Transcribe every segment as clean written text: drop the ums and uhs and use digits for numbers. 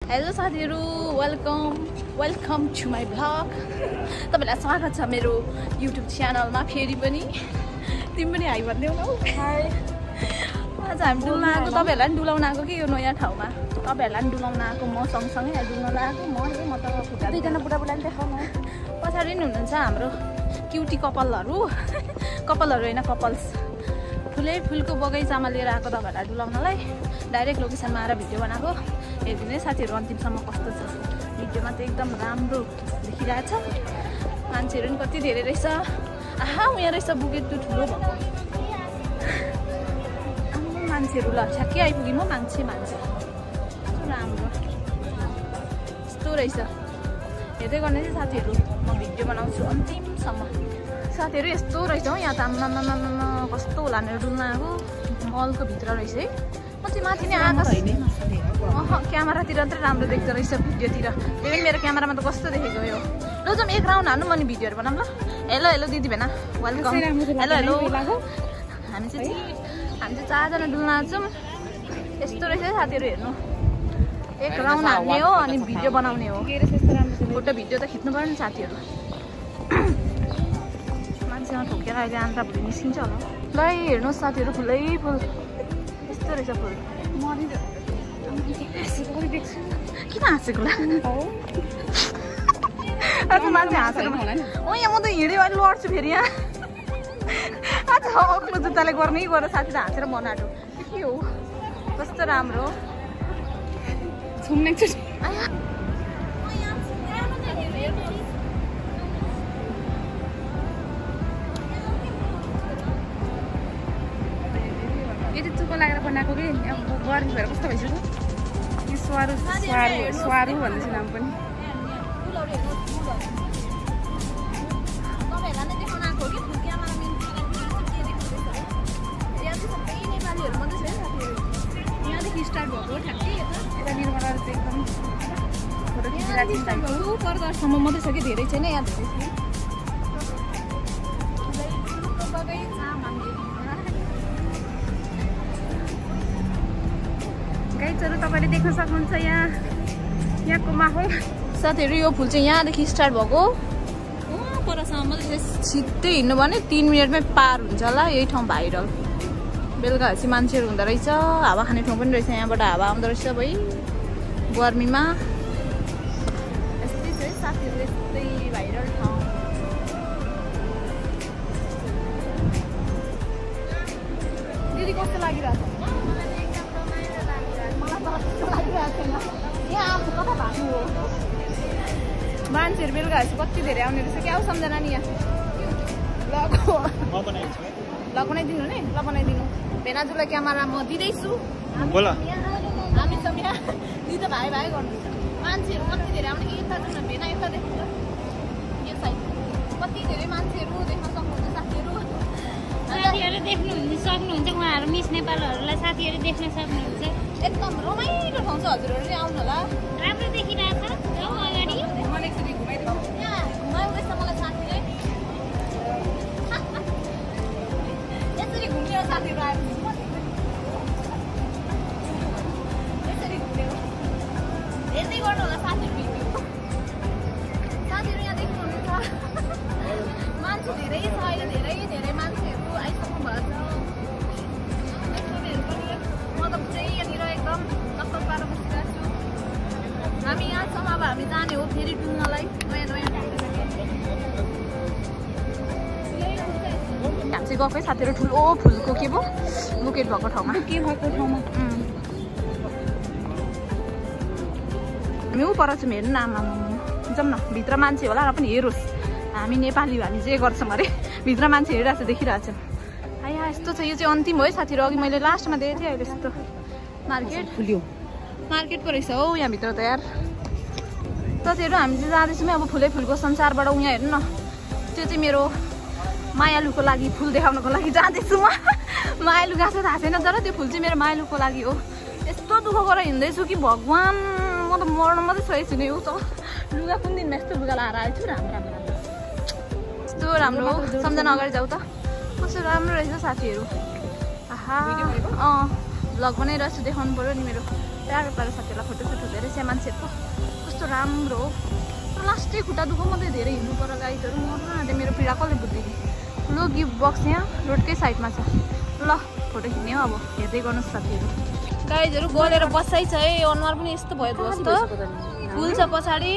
Hello साथीहरु, welcome to my vlog. तपाईलाई स्वागत छ मेरो युट्युब च्यानलमा फेरि पनि। तिमी पनि हाई भन्देऊ न। हाई। आज हामी डुल्न आएको, तपाईहरुलाई पनि डुलाउन आएको के यो नयाँ ठाउँमा। तपाईहरुलाई पनि डुलाउन आएको, म सँगसँगै डुल्न आएको। म त खुट्टा दुईजना बुढाबुढाले देखाउनु। पछाडी नि हुनुहुन्छ हाम्रो क्युटी कपालहरु हैन कपल्स। फुलको बगैँचामा लिएर आएको तपाईहरुलाई डुलाउनलाई। डाइरेक्ट लोकेसनमा आएर भिडियो बनाएको। हेर्दिनु है साथीहरु अन्तिमसम्म कस्तो छ। भिडियोमा त एकदम राम्रो देखिरहेछ। मान्छेहरु पनि कति धेरै रहेछ। आहा यहाँ रहेछ बुकेट टु ठुलो भएको। आम्म मान्छेहरु ल ठ्याक्कै आइपुग्यो। म मान्छे राम्रो यस्तो रहेछ। हेर्दै गर्ने चाहिँ साथीहरु, म भिडियो बनाउँछु अन्तिमसम्म। साथीहरु यस्तो रहेछ हौ यहाँ त। आम्मामामामा कस्तो होला भनेर डुल्न आएको। मलको भित्र रहेछ है। म चाहिँ माथि नै आकाश क्यामेरातिर त राम्रो देख्दो रहेछ, भिडियोतिर। त्यही पनि मेरो क्यामेरामा त कस्तो देखेको यो। ल जाउँ एक राउन्ड हान्नु, म नि भिडियोहरू बनाऊँ ल। हेलो दिदी भेना, वेलकम। हेलो। हामी चाहिँ चारजना डुल्न आउँछौँ। यस्तो रहेछ साथीहरू, हेर्नु। एक राउन्ड हान्ने हो अनि भिडियो बनाउने हो। फोटो भिडियो त खिच्नु पर्यो नि साथीहरू। मान्छेमा ठोकेर अहिले आन्द्रा भुली निस्किन्छ होला। ल हेर्नुहोस् साथीहरू, फुलै फुल यस्तो रहेछ फुल। किन हाँसेको ला? आज मान्छे हाँसेको हो यहाँ। म त हिँड्यो अहिले लड्छु फेरि यहाँ। आज अग्लो जुत्ताले गर्नै गएर साथी त हाँसेर बनाएको के हो। कस्तो राम्रो यति चुको लागेर बनाएको कि गर्मी भएर कस्तो भइसक्यो। यो स्वारू भन्दैछु नाम पनि। यहाँदेखि स्टार्ट भएको ठ्याक्कै यता निर्मला चाहिँ एकदम फोटो खिचिरहेको छ। पर्दासम्म मात्रै छ कि धेरै छैन यहाँ धेरै छ। गाइजहरू तपाईँले देख्न सक्नुहुन्छ यहाँको माहौल। साथीहरू यो फुल चाहिँ यहाँदेखि स्टार्ट भएको परसम्म मात्रै छिट्टै हिँड्नु भने 3 मिनटमै पार हुन्छ होला। यही ठाउँ भाइरल। बेलुका चाहिँ मान्छेहरू हुँदो रहेछ। हावा खाने ठाउँ पनि रहेछ। यहाँबाट हावा आउँदो रहेछ भाइ गर्मीमा। यस्तै छ है साथीहरू, यस्तै भाइरल ठाउँ। दिदी कस्तो लागिरहेको छ? मान्छेहरू बेलुका कति धेरै आउने रहेछ। क्या हो सम्झना नि यहाँ ल बनाइदिनु नि। ल बनाइदिनु। भेनाजुलाई क्यामेरा म दिँदैछु। हामी सब यहाँ दिदी भाइ गर्नुहुन्छ। मान्छेहरू कति धेरै आउने। यता जाउँ न भेना, यता देख्नु यो साइड कति धेरै मान्छेहरू देख्न सक्नुहुन्छ साथीहरू। साथीहरू देख्नु सक्नुहुन्छ। उहाँहरू मिस नेपालहरूलाई साथीहरू देख्न सक्नुहुन्छ। एकदम रमाइलो ठाउँ छ। हजुरहरूले आउनु होला। राम्रो देखिरहेको छ। जाउँ अगाडि। मलाई एकचोटि घुमाइदिनु। यहाँ घुमाउँदैछ मलाई साथीले। यसरी घुम्यो साथीहरू आएर यसरी घुम्यो। हेर्दै गर्नु होला साथीहरू भिडियो। साथीहरू यहाँ देख्नुहुन्छ मान्छे धेरै छ अहिले। धेरै मान्छेहरू आइसक्नु भएको छ। म त चाहिँ यहाँनिर एकदम टक्कर पारेर बसिरहेको छु। हामी यहाँसम्म अब हामी जाने हो फेरि डुल्नलाई। नयाँ हामी चाहिँ गएकै साथीहरू ठुलो फुलको के भयो बुकेट भएको ठाउँमा। के भएको ठाउँमा हामी ऊ पर छौँ। हेर्नु न आमा जाउँ न। भित्र मान्छे होला र पनि हेरोस्। हामी नेपाली हो, हामी जे गर्छौँ अरे। भित्र मान्छे हेरिरहेको छ, देखिरहेको छ। आया यस्तो छ। यो चाहिँ अन्तिम हो है साथीहरू। अघि मैले लास्टमा देखेको थिएँ। अहिले यस्तो मार्केट पो रहेछ हौ यहाँभित्र त यार। साथीहरू हामी चाहिँ जाँदैछौँ अब फुलको संसारबाट। उहाँ हेर्नु न, त्यो चाहिँ मेरो मायालुको लागि फुल देखाउनको लागि जाँदैछु म। मायालु गएको छ थाहा छैन, तर त्यो फुल चाहिँ मेरो मायालुको लागि हो। यस्तो दुःख गरेर हिँड्दैछु कि भगवान्, म त मर्न मात्रै छोडेको छु नि। ऊ त लुगा कुन दिनमा यस्तो लुगा लाएर आएको छु। राम्रो यस्तो राम्रो हो। सम्झना अगाडि जाऊ त। कस्तो राम्रो रहेछ साथीहरू। आहा भ्लग बनाइरहेको छु, देखाउनु पर्यो नि मेरो। प्यारो प्यारो साथीहरूलाई फोटोसुट हुँदो रहेछ मान्छेहरूको कस्तो राम्रो हो तर लास्टै खुट्टा दुःख मात्रै धेरै हिँड्नु पर्यो गाइजहरू मर्न आँटे मेरो पीडा कसले बुझ्दैन ठुलो गिफ्ट बक्स यहाँ रोडकै साइडमा छ ल फोटो खिच्ने हो अब हेर्दै गर्नुहोस् साथीहरू गाइजहरू गलेर बसाइ छ है अनुहार पनि यस्तो भयो जस्तो फुल छ पछाडि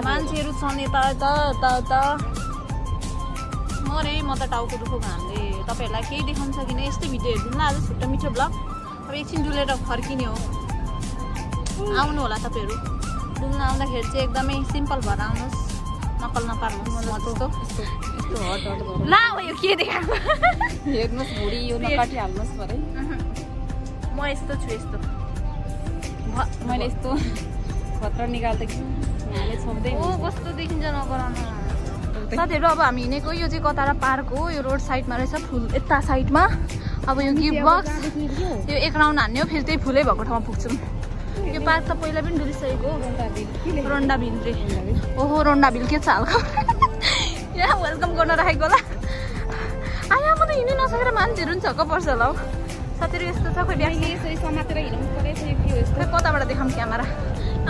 मान्छेहरू छन् यता मरे म त टाउको दुःखको घामले तपाईँहरूलाई केही देखाउनु सकिन यस्तै भिडियो हेरिदिनु ल आज छुट्टो मिठो ब्लग अब एकछिन डुलेर फर्किने हो आउनु होला तपाईँहरू डुल्न आउँदाखेरि चाहिँ एकदमै सिम्पल भएर आउनुहोस् नकल नपार्नुहोस् म जस्तो ला यो के देखाएको हेर्नुहोस् भुडी यो नकाटिहाल्नुहोस् परे म यस्तो छु यस्तो मैले यस्तो खतरा निकाल्दै ओ कस्तो देखिन्छ नगराउनु साथीहरू अब हामी हिँडेको यो चाहिँ कतारा पार्क हो यो रोड साइडमा रहेछ फुल यता साइडमा अब यो गिफ्ट बक्स यो एक राउन्ड हान्ने हो फेरि त्यही फुलै भएको ठाउँमा पुग्छौँ यो पार्क त पहिला पनि डुलिसकेको रोन्डाबिल रे ओहो रोन्डाबिल के छ हालको यहाँ वेलकम गर्न राखेको होला आया म त हिँड्नु नसकेर मान्छेहरू पनि छक्क पर्छ होला हौ साथीहरू यस्तो छ खोइ समातेर हिँड्नु पर्यो कताबाट देखाउँ क्यामेरा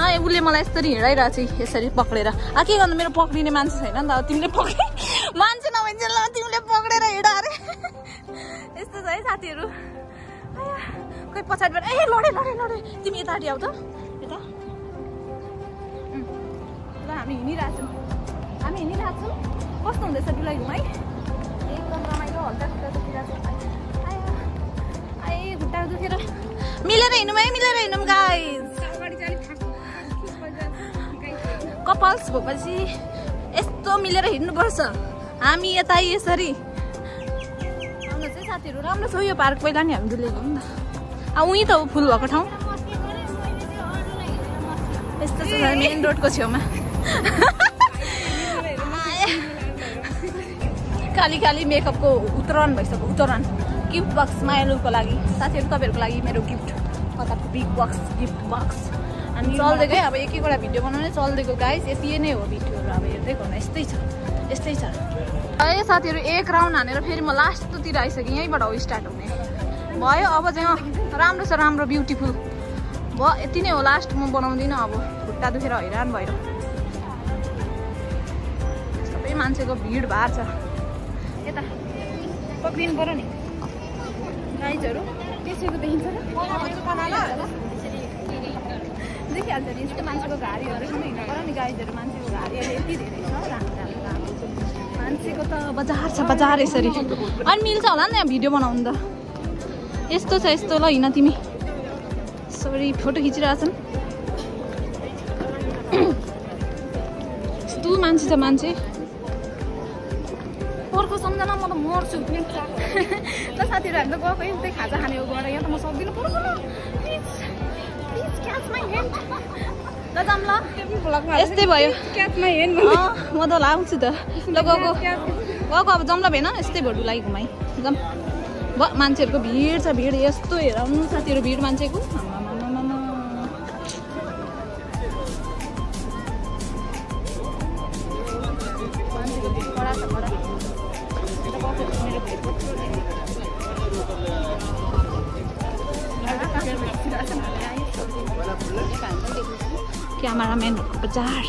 उसले मलाई यसरी हिँडाइरहेको छ यसरी पक्रेर के गर्नु मेरो पक्रिने मान्छे छैन नि त तिमीले पक्रे मान्छे नभइन्छ ल तिमीले पक्रेर हिँडा अरे यस्तो छ है साथीहरू खोइ पछाडिबाट ए लडे तिमी यतापट्टि आऊ त यता ल हामी हिँडिरहेछौँ कस्तो हुँदैछ डुलाइ घुमाइ एकदम रमाइलो हल्का खुट्टा दुखेर मिलेर हिँडौँ गाइस कपल्स भएपछि यस्तो मिलेर हिँड्नुपर्छ हामी यता यसरी आउनु चाहिँ साथीहरू राम्रो छ यो पार्क पहिला नि हामी डुलेको नि त अब उहीँ त हो फुल भएको ठाउँ यस्तो छ मेन रोडको छेउमा खाली मेकअपको उतरण भइसक्यो उतरण गिफ्ट बक्स मायालुको लागि साथीहरू तपाईँहरूको लागि मेरो गिफ्ट कताको बिग बक्स गिफ्ट बक्स अनि चल्दिएकै अब एक एकवटा भिडियो बनाउने चल्दिएको गाइस यति नै हो भिडियोहरू अब हेर्दै गर्नु यस्तै छ है साथीहरू एक राउन्ड हानेर फेरि म लास्टतिर आइसकेँ यहीँबाट हो स्टार्ट हुने भयो अब चाहिँ राम्रो छ राम्रो ब्युटिफुल भयो यति नै हो लास्ट म बनाउँदिनँ अब खुट्टा दुखेर हैरान भएर सबै मान्छेको भिड भार छ यता पक्रिनु पर्यो नि गाइजहरू त्यसैको देखिन्छ देखिहाल्छ नि यस्तो मान्छेको गाडीहरू पनि हिँड्नु पर्यो नि गाइजहरू मान्छेको गाडीहरू यति धेरै छ राम्रो मान्छेको त बजार यसरी अनि मिल्छ होला नि भिडियो बनाउनु त यस्तो छ यस्तो ल हिँड तिमी सरी फोटो खिचिरहेछन् यस्तो मान्छे छ मान्छे अर्को सम्झना म त मर्छु ल साथीहरू हामी त गएको त्यही खाजा खाने हो गएर यहाँ त म सक्दिनँ पर्छ ल प्लिज क्याच माई ह्यान्ड ल जाऊँ ल यस्तै भयो म त लाउँछु त ल गएको अब जाऊँ ल भेन यस्तै भयो डुलाइ घुमाइ जाऊँ मान्छेहरूको भिड छ भिड यस्तो हेराउनु साथीहरू भिड मान्छेको क्यामेराम्यानहरूको बजार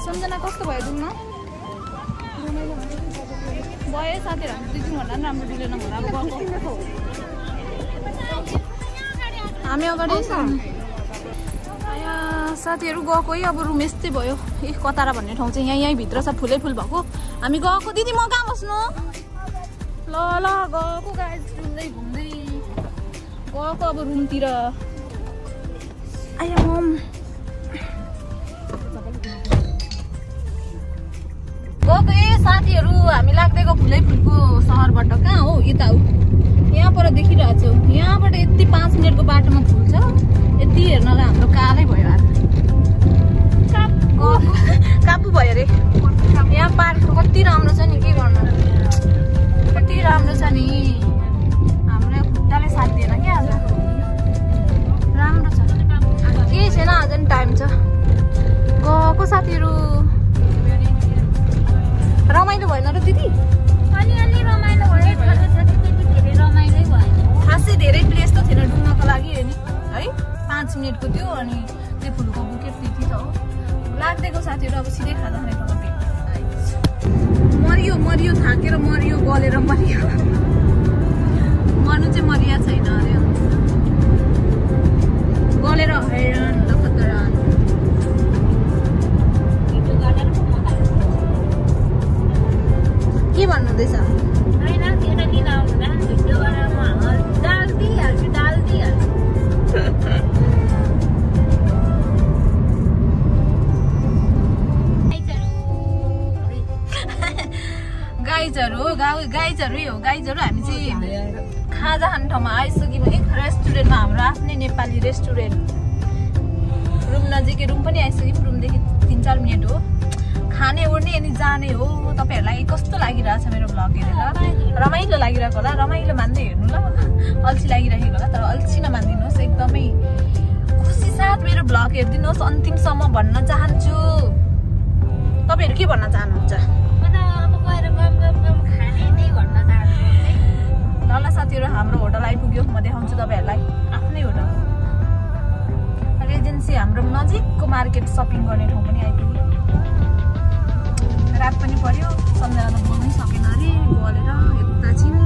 सम्झना कस्तो भयो डुल्न भयो साथीहरू हामी 2-3 घन्टा पनि राम्रो डुलेन होला अब गएको हामी अगाडि साथीहरू गएको है अब रुम यस्तै भयो ए कतारा भन्ने ठाउँ चाहिँ यहीँ भित्र छ फुलै फुल भएको हामी गएको दिदी म कहाँ बस्नु ल गएको गाइस डुल्दै घुम्दै गएको अब रुमतिर आया मम गएको साथीहरू हामी लाग्दैको फुलै फुलको सहरबाट कहाँ हो यता हो यहाँबाट देखिरहेको छौँ यहाँबाट यति 5 मिनटको बाटोमा फुल छ यति हेर्नलाई हाम्रो कालै भयो यार कापु भयो अरे यहाँ पार्क कति राम्रो छ नि के गर्नु कति राम्रो छ नि हाम्रो खुट्टाले साथ दिएन क्या आज राम्रो छ केही छैन अझ नि टाइम छ गएको साथीहरू रमाइलो भएन र दिदी अलिअलि रमाइलो भयो धेरै रमाइलै भयो खासै धेरै प्लेस त थिएन डुल्न 5 मिनेटको थियो अनि त्यो फुलको बुके त्यति त हो लाग्दैको साथीहरु अब सिधै खाजा खाने ठाउँमा भेट्नु मरियो थाकेर मरियो गलेर मरियो मर्नु चाहिँ मरिया छैन अरे गलेर हैरान लखतरान के भन्नुहुँदैछ हैन त्यो नि लाउनु न भिडियो गरेर म डाल दिइहाल्छु गाइजहरु हामी चाहिँ खाजा खाने ठाउँमा आइसक्यौँ है रेस्टुरेन्टमा हाम्रो आफ्नै नेपाली रेस्टुरेन्ट रुम नजिकै रुम पनि आइसक्यौँ रुमदेखि 3-4 मिनेट हो खाने ओर्ने अनि जाने हो तपाईहरुलाई कस्तो लागिरहेछ मेरो भ्लग हेरेर रमाइलो लागिरहेको होला रमाइलो मान्दै हेर्नु ल अल्छी लागिरहेको होला तर अल्छी नमान्दिनुहोस् एकदमै खुसी साथ मेरो भ्लग हेर्दिनुहोस् अन्तिमसम्म भन्न चाहन्छु तपाईहरु के भन्न चाहनुहुन्छ ल साथीहरु हाम्रो होटल आइपुग्यो म देखाउँछु तपाईहरुलाई आफ्नै होटल रेजेन्सी हाम्रो नजिकको मार्केट शपिङ गर्ने ठाउँ पनि आइपुग्यो रात पनि पर्यो सम्झना त बोल्नै सकेन अरे गलेर यता छिन्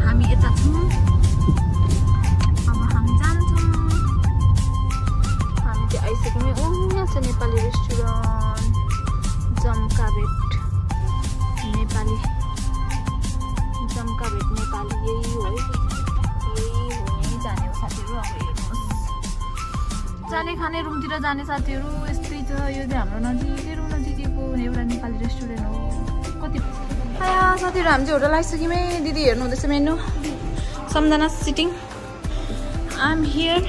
हामी यता छौँ अब हामी जान्छौँ हामी चाहिँ आइसक्यौँ यहाँ छ नेपाली रेस्टुरेन्ट जम्काभेट नेपाली यही हो है यही जाने हो साथीहरु अब हेर्नुहोस् जाने खाने रुमतिर जाने साथीहरु यस्तै छ यो चाहिँ हाम्रो नजिकैको एउटा नेपाली रेस्टुरेन्ट हो कति आया साथीहरु हामी चाहिँ होटल आइसक्यौँ है दिदी हेर्नु हुँदैछ मेनु Samjhana sitting I am here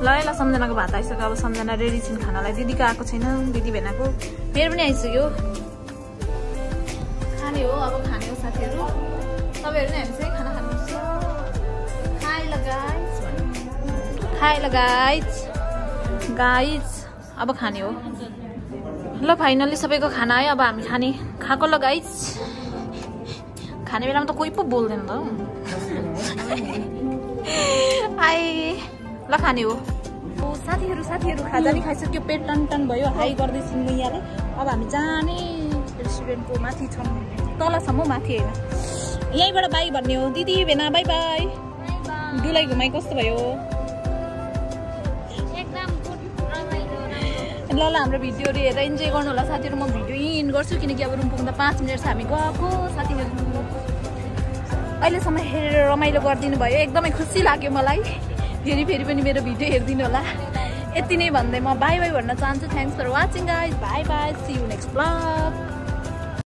ल सम्झनाको भात आइसक्यो अब सम्झना रेडी छिन् खानालाई दिदीको आएको छैन दिदी भेनाको मेरो पनि आइसक्यो खाने हो अब खाने हो साथीहरु तपाईहरु नै हामी चाहिँ खाना खानुपर्छ खाइ ल गाइज अब खाने हो ल फाइनली सबैको खाना आयो अब हामी खाएको ल गाइज खाने बेलामा त कोही पो बोल्दैन त आइ ल खाने हो साथीहरु खाजा नि खाइसक्यो पेट टन भयो हाई गर्दैछन् मैयाले अब हामी जाने रेस्टुरेन्टको माथि छौँ तलसम्म माथि हैन यहीँबाट बाई भन्ने हो दिदी भेना बाई बाई डुलाई घुमाइ कस्तो भयो एकदम ल हाम्रो भिडियोहरु हेरेर इन्जोय गर्नु होला साथीहरु म भिडियो इन गर्छु किनकि अब रुम पुग्दा 5 मिनेट छ हामी गएको साथीहरु अहिलेसम्म हेरेर रमाइलो गरिदिनु भयो एकदमै खुसी लाग्यो मलाई फेरि पनि मेरो भिडियो हेर्दिनु होला यति नै भन्दै म बाई बाई भन्न चाहन्छु thanks for watching guys bye bye see you next blog